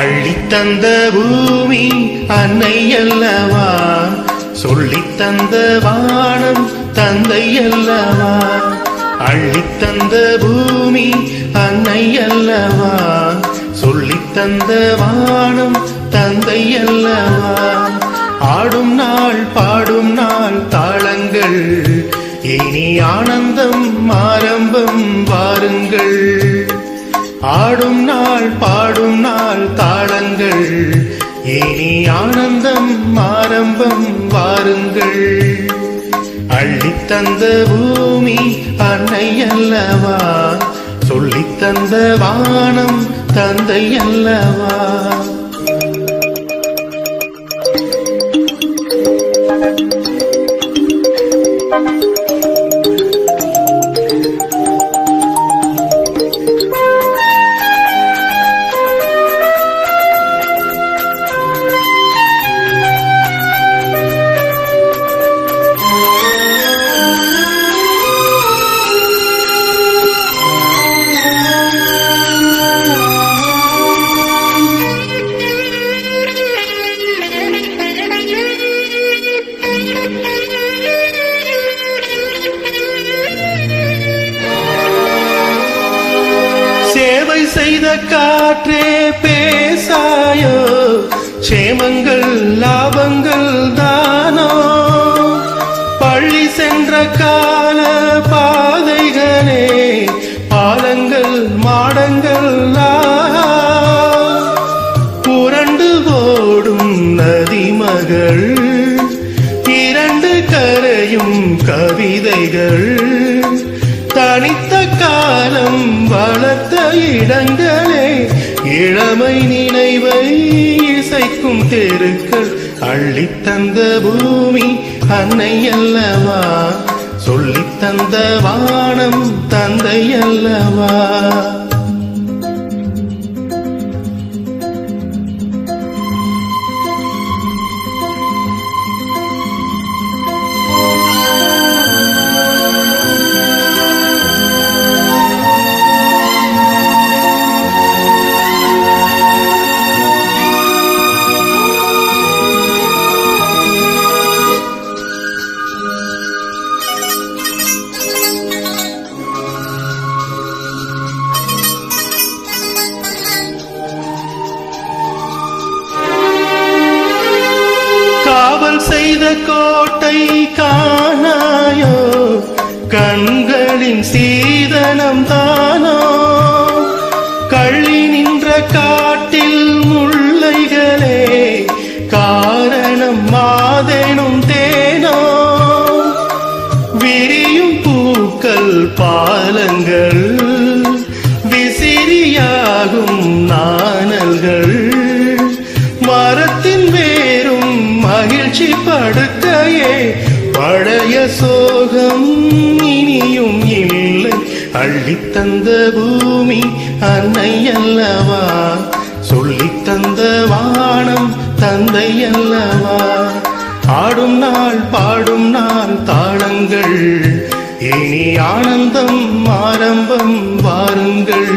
அள்ளித்தந்த பூமி அன்னை அல்லவா, சொல்லித்தந்த வானம் தந்தை அல்லவா. அள்ளித்தந்த பூமி அன்னை அல்லவா, சொல்லித்தந்த வானம் தந்தை அல்லவா. ஆடும் நாள் பாடும் நாள் தாளங்கள், இனி ஆனந்தம் ஆரம்பம் வாருங்கள். ஆடும் நாள் பாடும் நாள் தாளங்கள், இனி ஆனந்தம் ஆரம்பம் வாருங்கள். அள்ளித்தந்த பூமி அன்னை அல்லவா, சொல்லித்தந்த வானம் தந்தை அல்லவா. சேவை செய்த காற்றே பேசாயோ, சேமங்கள் லாபங்கள் தானோ. பள்ளி சென்ற கால பாதைகளே பாலங்கள் மாடங்கள், புரண்டு ஓடும் நதிமகள், இரண்டு கரையும் கவிதைகள். தனித்த காலம் வளர்த்த இடங்களே, இளமை நினைவை இசைக்கும் தெருக்கள். அள்ளித்தந்த பூமி அன்னை அல்லவா, சொல்லித்தந்த வானம் தந்தை அல்லவா. காவல் செய்த கோட்டை காணாயோ, கண்களின் சீதனம் தானோ. கள்ளி நின்ற காட்டில் முல்லைகளே, காரணம் மாதேனும் தேனோ. விரியும் பூக்கள் பாலங்கள், விசிறியாகும் நாணல்கள். மரத்தின் வேரும் மகிழ்ச்சி படுக்கையே, பழைய சோகம் இனியும் இல்லை. அள்ளித்தந்த பூமி அன்னை அல்லவா, சொல்லித்தந்த வானம் தந்தை அல்லவா. ஆடும் நாள் பாடும் நாள் தாளங்கள், இனி ஆனந்தம் ஆரம்பம் வாருங்கள்.